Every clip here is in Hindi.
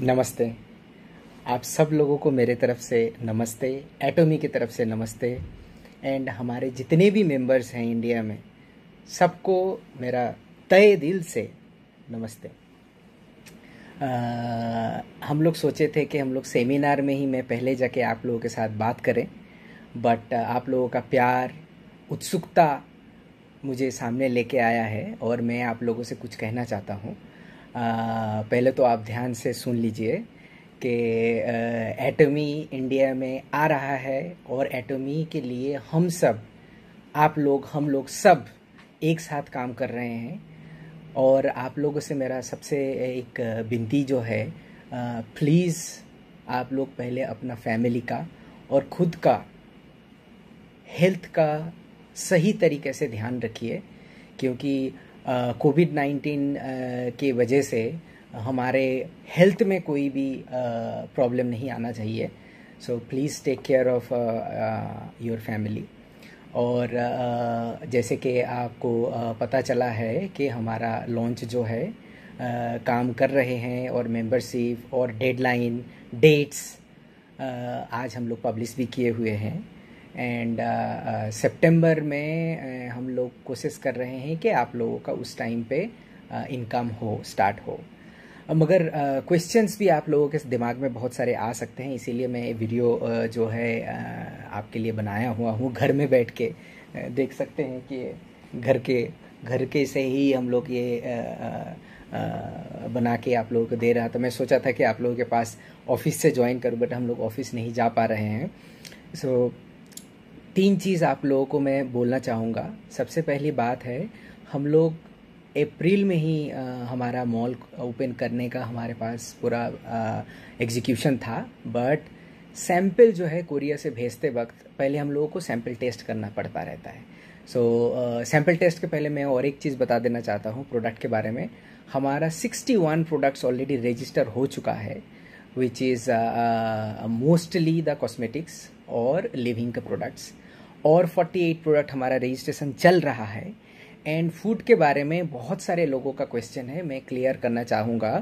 नमस्ते। आप सब लोगों को मेरे तरफ से नमस्ते, एटॉमी की तरफ से नमस्ते एंड हमारे जितने भी मेंबर्स हैं इंडिया में सबको मेरा तहे दिल से नमस्ते। हम लोग सोचे थे कि हम लोग सेमिनार में ही मैं पहले जाके आप लोगों के साथ बात करें, बट आप लोगों का प्यार, उत्सुकता मुझे सामने लेके आया है और मैं आप लोगों से कुछ कहना चाहता हूँ। पहले तो आप ध्यान से सुन लीजिए कि एटॉमी इंडिया में आ रहा है और एटॉमी के लिए हम सब, आप लोग, हम लोग सब एक साथ काम कर रहे हैं। और आप लोगों से मेरा सबसे एक विनती जो है, प्लीज़ आप लोग पहले अपना फैमिली का और खुद का हेल्थ का सही तरीके से ध्यान रखिए, क्योंकि कोविड-19 की वजह से हमारे हेल्थ में कोई भी प्रॉब्लम नहीं आना चाहिए। So please take care of your family. और जैसे कि आपको पता चला है कि हमारा लॉन्च जो है काम कर रहे हैं और मेंबरशिप और डेडलाइन डेट्स आज हम लोग पब्लिश भी किए हुए हैं। एंड सितंबर में हम लोग कोशिश कर रहे हैं कि आप लोगों का उस टाइम पे इनकम स्टार्ट हो। मगर क्वेश्चंस भी आप लोगों के दिमाग में बहुत सारे आ सकते हैं, इसीलिए मैं वीडियो जो है आपके लिए बनाया हुआ हूँ। घर में बैठ के देख सकते हैं कि घर के से ही हम लोग ये बना के आप लोगों को दे रहा था। मैं सोचा था कि आप लोगों के पास ऑफिस से ज्वाइन करूँ, बट हम लोग ऑफिस नहीं जा पा रहे हैं। सो 3 चीज़ आप लोगों को मैं बोलना चाहूँगा। सबसे पहली बात है, हम लोग अप्रैल में ही हमारा मॉल ओपन करने का हमारे पास पूरा एग्जीक्यूशन था, बट सैंपल जो है कोरिया से भेजते वक्त पहले हम लोगों को सैंपल टेस्ट करना पड़ता रहता है। सो सैंपल टेस्ट के पहले मैं और एक चीज़ बता देना चाहता हूँ प्रोडक्ट के बारे में। हमारा 61 प्रोडक्ट्स ऑलरेडी रजिस्टर हो चुका है, which is mostly the cosmetics और लिविंग के प्रोडक्ट्स, और 48 प्रोडक्ट हमारा रजिस्ट्रेशन चल रहा है। एंड फूड के बारे में बहुत सारे लोगों का क्वेश्चन है, मैं क्लियर करना चाहूँगा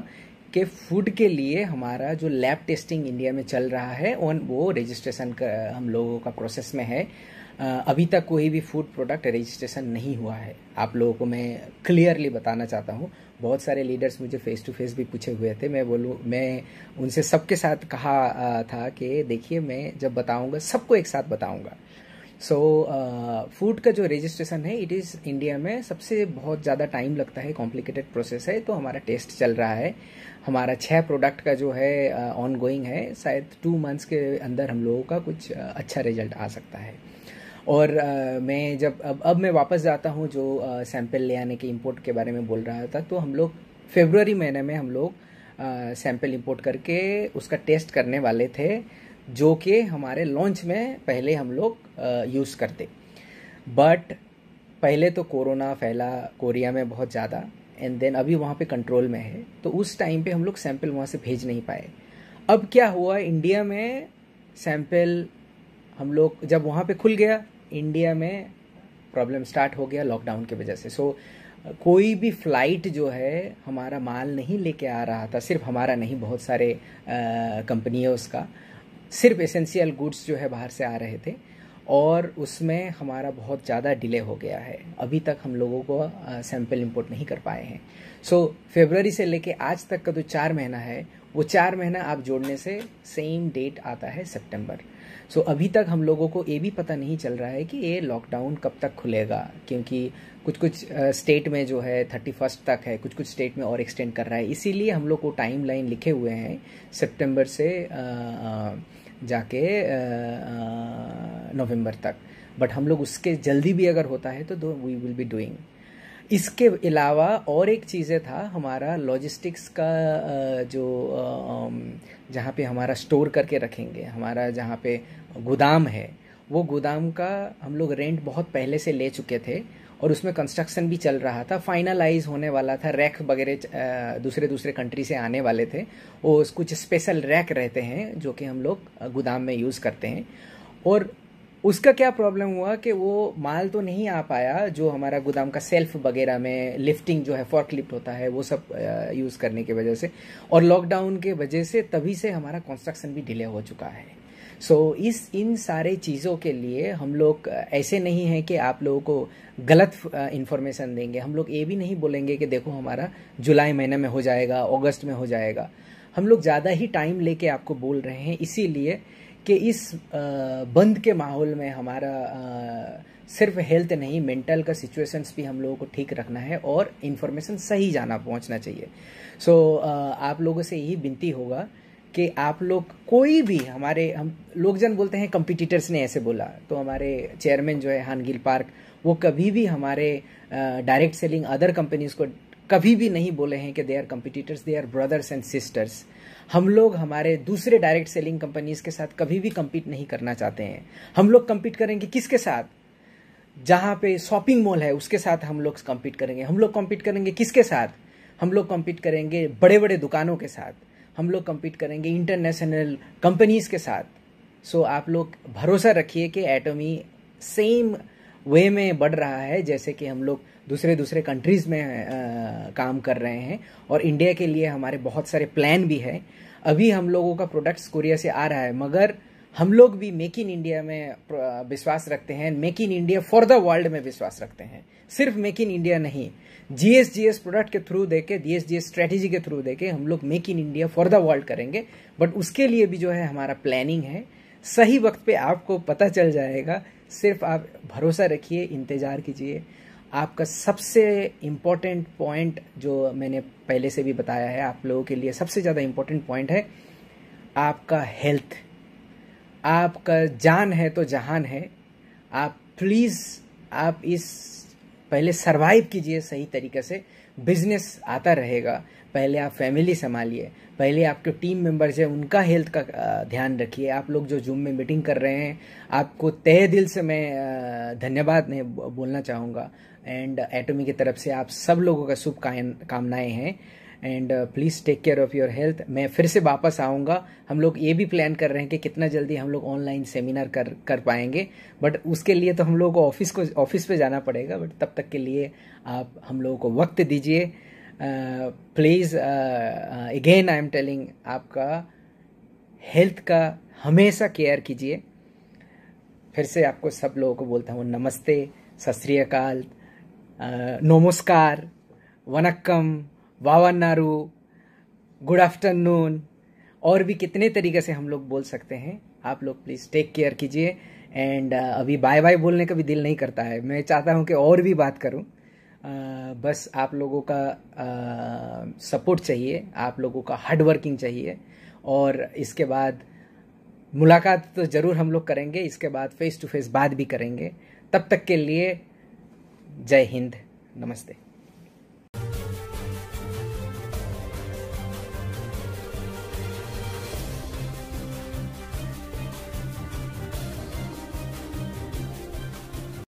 कि फूड के लिए हमारा जो लैब टेस्टिंग इंडिया में चल रहा है और वो रजिस्ट्रेशन का हम लोगों का प्रोसेस में है। अभी तक कोई भी फूड प्रोडक्ट रजिस्ट्रेशन नहीं हुआ है। आप लोगों को मैं क्लियरली बताना चाहता हूँ। बहुत सारे लीडर्स मुझे फेस टू फेस भी पूछे हुए थे। मैं उनसे सबके साथ कहा था कि देखिए, मैं जब बताऊँगा सबको एक साथ बताऊँगा। सो फूड का जो रजिस्ट्रेशन है, इट इज़ इंडिया में सबसे बहुत ज़्यादा टाइम लगता है, कॉम्प्लिकेटेड प्रोसेस है। तो हमारा टेस्ट चल रहा है। हमारा 6 प्रोडक्ट का जो है ऑन गोइंग है। शायद 2 मंथ्स के अंदर हम लोगों का कुछ अच्छा रिजल्ट आ सकता है। और मैं जब अब मैं वापस जाता हूँ जो सैंपल ले आने के इंपोर्ट के बारे में बोल रहा था, तो हम लोग फरवरी महीने में हम लोग सैंपल इंपोर्ट करके उसका टेस्ट करने वाले थे, जो कि हमारे लॉन्च में पहले हम लोग यूज़ करते। बट पहले तो कोरोना फैला कोरिया में बहुत ज़्यादा, एंड देन अभी वहाँ पे कंट्रोल में है, तो उस टाइम पे हम लोग सैंपल वहाँ से भेज नहीं पाए। अब क्या हुआ, इंडिया में सैंपल हम लोग जब वहाँ पे खुल गया, इंडिया में प्रॉब्लम स्टार्ट हो गया लॉकडाउन की वजह से। सो कोई भी फ्लाइट जो है हमारा माल नहीं लेके आ रहा था, सिर्फ हमारा नहीं, बहुत सारे कंपनियों उसका, सिर्फ एसेंशियल गुड्स जो है बाहर से आ रहे थे, और उसमें हमारा बहुत ज़्यादा डिले हो गया है। अभी तक हम लोगों को सैंपल इंपोर्ट नहीं कर पाए हैं। सो फरवरी से लेके आज तक का जो 4 महीना है, वो 4 महीना आप जोड़ने से सेम डेट आता है सितंबर। सो अभी तक हम लोगों को ये भी पता नहीं चल रहा है कि ये लॉकडाउन कब तक खुलेगा, क्योंकि कुछ स्टेट में जो है 31 तक है, कुछ स्टेट में और एक्सटेंड कर रहा है। इसीलिए हम लोग को टाइम लाइन लिखे हुए हैं सितंबर से जाके नवंबर तक। बट हम लोग उसके जल्दी भी अगर होता है तो वी विल बी डूइंग। इसके अलावा और एक चीज़ें था, हमारा लॉजिस्टिक्स का जो जहाँ पे हमारा स्टोर करके रखेंगे, हमारा जहाँ पे गोदाम है, वो गोदाम का हम लोग रेंट बहुत पहले से ले चुके थे और उसमें कंस्ट्रक्शन भी चल रहा था, फाइनलाइज होने वाला था। रैक वगैरह दूसरे कंट्री से आने वाले थे। वो कुछ स्पेशल रैक रहते हैं जो कि हम लोग गोदाम में यूज़ करते हैं। और उसका क्या प्रॉब्लम हुआ कि वो माल तो नहीं आ पाया, जो हमारा गोदाम का सेल्फ वगैरह में लिफ्टिंग जो है, फॉर्क लिफ्ट होता है, वो सब यूज़ करने की वजह से और लॉकडाउन के वजह से तभी से हमारा कंस्ट्रक्शन भी डिले हो चुका है। सो इन सारे चीज़ों के लिए हम लोग ऐसे नहीं है कि आप लोगों को गलत इन्फॉर्मेशन देंगे। हम लोग ये भी नहीं बोलेंगे कि देखो हमारा जुलाई महीने में हो जाएगा, अगस्त में हो जाएगा। हम लोग ज़्यादा ही टाइम लेके आपको बोल रहे हैं, इसीलिए कि इस बंद के माहौल में हमारा सिर्फ हेल्थ नहीं, मेंटल का सिचुएशंस भी हम लोगों को ठीक रखना है और इन्फॉर्मेशन सही पहुंचना चाहिए। सो आप लोगों से यही विनती होगा कि आप लोग कोई भी हम लोग जन बोलते हैं कंपिटिटर्स ने ऐसे बोला, तो हमारे चेयरमैन जो है हानगिल पार्क, वो कभी भी हमारे डायरेक्ट सेलिंग अदर कंपनीज को कभी भी नहीं बोले हैं कि they are competitors, they are brothers and sisters. हम लोग हमारे दूसरे डायरेक्ट सेलिंग कंपनीज के साथ कभी भी compete नहीं करना चाहते हैं। हम लोग compete करेंगे किसके साथ? जहाँ पे शॉपिंग मॉल है उसके साथ हम लोग compete करेंगे। हम लोग compete करेंगे किसके साथ? हम लोग compete करेंगे बड़े बड़े दुकानों के साथ। हम लोग compete करेंगे इंटरनेशनल कंपनीज के साथ। सो आप लोग भरोसा रखिए कि एटॉमी सेम वे में बढ़ रहा है जैसे कि हम लोग दूसरे कंट्रीज में काम कर रहे हैं, और इंडिया के लिए हमारे बहुत सारे प्लान भी है। अभी हम लोगों का प्रोडक्ट्स कोरिया से आ रहा है, मगर हम लोग भी मेक इन इंडिया में विश्वास रखते हैं, make in India for the world में विश्वास रखते हैं। सिर्फ मेक इन इंडिया नहीं, जीएस प्रोडक्ट के थ्रू देके, जीएस स्ट्रेटेजी के थ्रू देके हम लोग make in India for the world करेंगे। बट उसके लिए भी जो है हमारा प्लानिंग है, सही वक्त पे आपको पता चल जाएगा। सिर्फ आप भरोसा रखिए, इंतजार कीजिए। आपका सबसे इम्पोर्टेंट पॉइंट जो मैंने पहले से भी बताया है, आप लोगों के लिए सबसे ज़्यादा इम्पोर्टेंट पॉइंट है आपका हेल्थ। आपका जान है तो जहान है। आप प्लीज़ आप इस पहले सरवाइव कीजिए सही तरीके से। बिजनेस आता रहेगा, पहले आप फैमिली संभालिए, पहले आपके टीम मेंबर्स हैं उनका हेल्थ का ध्यान रखिए। आप लोग जो जूम में मीटिंग कर रहे हैं, आपको तहे दिल से मैं धन्यवाद नहीं बोलना चाहूँगा। एंड एटॉमी की तरफ से आप सब लोगों का शुभ कामनाएं हैं। And please take care of your health. मैं फिर से वापस आऊँगा। हम लोग ये भी प्लान कर रहे हैं कि कितना जल्दी हम लोग ऑनलाइन सेमिनार कर पाएंगे, बट उसके लिए तो हम लोगों को ऑफिस पे जाना पड़ेगा। बट तब तक के लिए आप हम लोगों को वक्त दीजिए please. Again I am telling, आपका हेल्थ का हमेशा केयर कीजिए। फिर से आपको सब लोगों को बोलता हूँ नमस्ते, सत श्री अकाल, नमस्कार, वनक्कम, वावन्नारू, गुड आफ्टरनून, और भी कितने तरीके से हम लोग बोल सकते हैं। आप लोग प्लीज़ टेक केयर कीजिए। एंड अभी बाय बाय बोलने का भी दिल नहीं करता है, मैं चाहता हूँ कि और भी बात करूँ। बस आप लोगों का सपोर्ट चाहिए, आप लोगों का हार्ड वर्किंग चाहिए। और इसके बाद मुलाकात तो ज़रूर हम लोग करेंगे, इसके बाद फेस टू फेस बात भी करेंगे। तब तक के लिए जय हिंद, नमस्ते।